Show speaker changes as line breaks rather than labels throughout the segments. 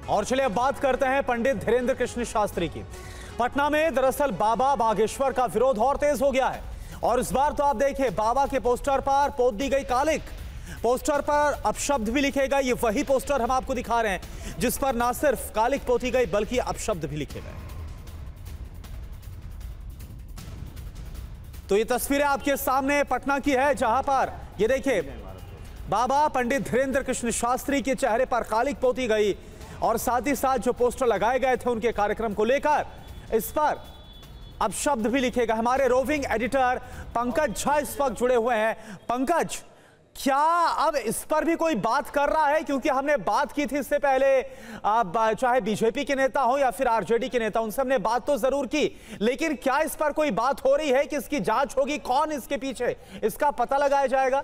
और चलिए अब बात करते हैं पंडित धीरेन्द्र कृष्ण शास्त्री की। पटना में दरअसल बाबा बागेश्वर का विरोध और तेज हो गया है और इस बार तो आप देखिए बाबा के पोस्टर पर पोत दी गई कालिक। पोस्टर पर अपशब्द भी लिखे गए। ये वही पोस्टर हम आपको दिखा रहे हैं जिस पर ना सिर्फ कालिक पोती गई बल्कि अपशब्द भी लिखे गए। तो ये तस्वीरें आपके सामने पटना की है जहां पर ये देखिए बाबा पंडित धीरेन्द्र कृष्ण शास्त्री के चेहरे पर कालिक पोती गई और साथ ही साथ जो पोस्टर लगाए गए थे उनके कार्यक्रम को लेकर इस पर अब शब्द भी लिखे गए। हमारे रोविंग एडिटर पंकज झा इस वक्त जुड़े हुए हैं। पंकज, क्या अब इस पर भी कोई बात कर रहा है? क्योंकि हमने बात की थी इससे पहले, चाहे बीजेपी के नेता हो या फिर आरजेडी के नेता, उनसे हमने बात तो जरूर की, लेकिन क्या इस पर कोई बात हो रही है कि इसकी जांच होगी, कौन इसके पीछे, इसका पता लगाया जाएगा?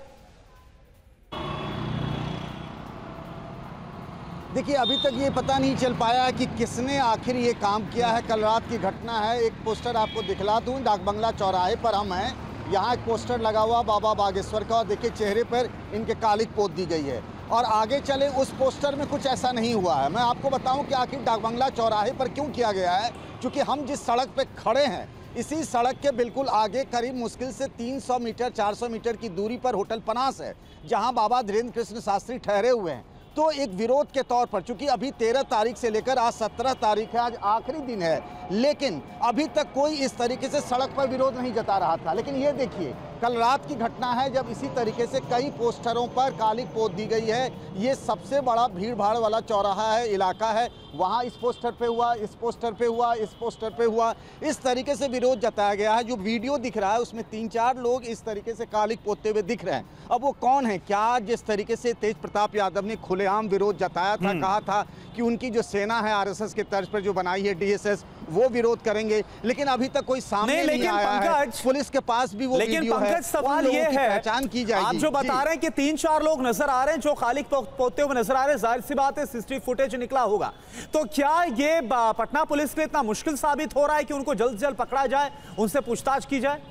देखिए, अभी तक ये पता नहीं चल पाया कि किसने आखिर ये काम किया है। कल रात की घटना है। एक पोस्टर आपको दिखला दूं, डाक बंगला चौराहे पर हम हैं। यहाँ एक पोस्टर लगा हुआ बाबा बागेश्वर का और देखिए चेहरे पर इनके कालिक पोत दी गई है। और आगे चले उस पोस्टर में कुछ ऐसा नहीं हुआ है। मैं आपको बताऊं कि आखिर डाक बंगला चौराहे पर क्यों किया गया है। क्योंकि हम जिस सड़क पर खड़े हैं इसी सड़क के बिल्कुल आगे करीब मुश्किल से 300 मीटर 400 मीटर की दूरी पर होटल पनास है, जहाँ बाबा धीरेन्द्र कृष्ण शास्त्री ठहरे हुए हैं। तो एक विरोध के तौर पर, चूंकि अभी 13 तारीख से लेकर आज 17 तारीख है, आज आखिरी दिन है, लेकिन अभी तक कोई इस तरीके से सड़क पर विरोध नहीं जता रहा था। लेकिन ये देखिए कल रात की घटना है जब इसी तरीके से कई पोस्टरों पर कालिक पोत दी गई है। ये सबसे बड़ा भीड़ भाड़ वाला चौराहा है, इलाका है। वहाँ इस पोस्टर पे हुआ, इस पोस्टर पे हुआ, इस पोस्टर पे हुआ, इस तरीके से विरोध जताया गया है। जो वीडियो दिख रहा है उसमें 3-4 लोग इस तरीके से कालिक पोतते हुए दिख रहे हैं। अब वो कौन है, क्या जिस तरीके से तेज प्रताप यादव ने खुलेआम विरोध जताया था, कहा था कि उनकी जो सेना है आरएसएस के तर्ज पर जो बनाई है डीएसएस, वो विरोध करेंगे, लेकिन अभी तक कोई सामने नहीं आया है। पुलिस के पास भी वो वीडियो है।
सवाल ये है,
पहचान की जाएगी।
आप जो बता रहे हैं कि 3-4 लोग नजर आ रहे हैं जो कालिक पोतते हुए नजर आ रहे हैं, जाहिर सी बात है सीसीटीवी फुटेज निकला होगा। तो क्या ये पटना पुलिस के लिए इतना मुश्किल साबित हो रहा है कि उनको जल्द से जल्द पकड़ा जाए, उनसे पूछताछ की जाए?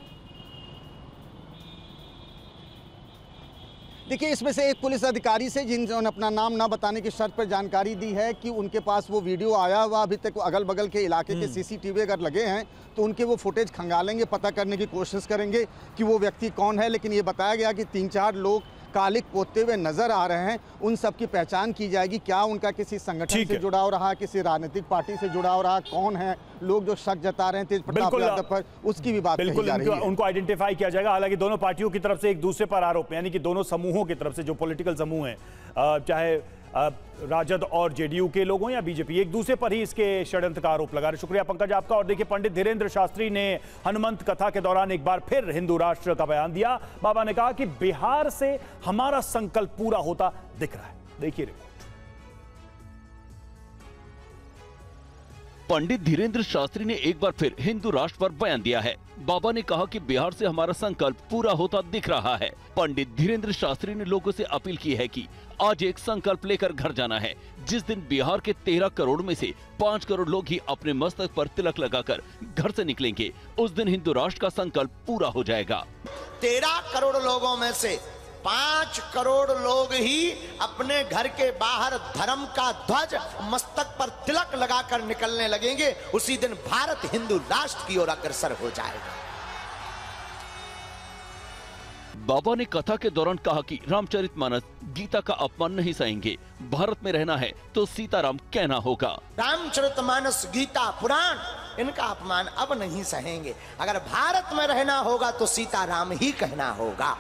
देखिए, इसमें से एक पुलिस अधिकारी से जिन्होंने अपना नाम ना बताने की शर्त पर जानकारी दी है कि उनके पास वो वीडियो आया हुआ, अभी तक अगल बगल के इलाके के सीसीटीवी अगर लगे हैं तो उनके वो फुटेज खंगालेंगे, पता करने की कोशिश करेंगे कि वो व्यक्ति कौन है। लेकिन ये बताया गया कि 3-4 लोग कालिक पोतते हुए नजर आ रहे हैं। उन सब की पहचान की जाएगी। क्या उनका किसी संगठन से जुड़ाव रहा, किसी राजनीतिक पार्टी से जुड़ाव रहा, कौन है लोग जो शक जता रहे हैं तेज प्रताप यादव पर, उसकी भी बात कही जा रही है।
उनको आइडेंटिफाई किया जाएगा। हालांकि दोनों पार्टियों की तरफ से एक दूसरे पर आरोप, यानी कि दोनों समूहों की तरफ से जो पॉलिटिकल समूह हैं, चाहे राजद और जेडीयू के लोगों या बीजेपी, एक दूसरे पर ही इसके षड्यंत्र का आरोप लगा रहे। शुक्रिया पंकज आपका। और देखिए, पंडित धीरेन्द्र शास्त्री ने हनुमंत कथा के दौरान एक बार फिर हिंदू राष्ट्र का बयान दिया। बाबा ने कहा कि बिहार से हमारा संकल्प पूरा होता दिख रहा है। देखिए रिपोर्ट।
पंडित धीरेन्द्र शास्त्री ने एक बार फिर हिंदू राष्ट्र पर बयान दिया है। बाबा ने कहा कि बिहार से हमारा संकल्प पूरा होता दिख रहा है। पंडित धीरेन्द्र शास्त्री ने लोगों से अपील की है कि आज एक संकल्प लेकर घर जाना है। जिस दिन बिहार के 13 करोड़ में से 5 करोड़ लोग ही अपने मस्तक पर तिलक लगाकर घर से निकलेंगे, उस दिन हिंदू राष्ट्र का संकल्प पूरा हो जाएगा।
13 करोड़ लोगों में से 5 करोड़ लोग ही अपने घर के बाहर धर्म का ध्वज मस्तक पर तिलक लगाकर निकलने लगेंगे। उसी दिन भारत हिंदू राष्ट्र की ओर अग्रसर हो जाएगा।
बाबा ने कथा के दौरान कहा कि रामचरितमानस गीता का अपमान नहीं सहेंगे। भारत में रहना है तो सीताराम कहना होगा।
रामचरितमानस, गीता, पुराण, इनका अपमान अब नहीं सहेंगे। अगर भारत में रहना होगा तो सीताराम ही कहना होगा।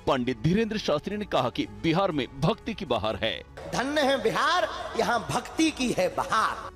पंडित धीरेन्द्र शास्त्री ने कहा कि बिहार में भक्ति की बहार है।
धन्य है बिहार, यहाँ भक्ति की है बहार।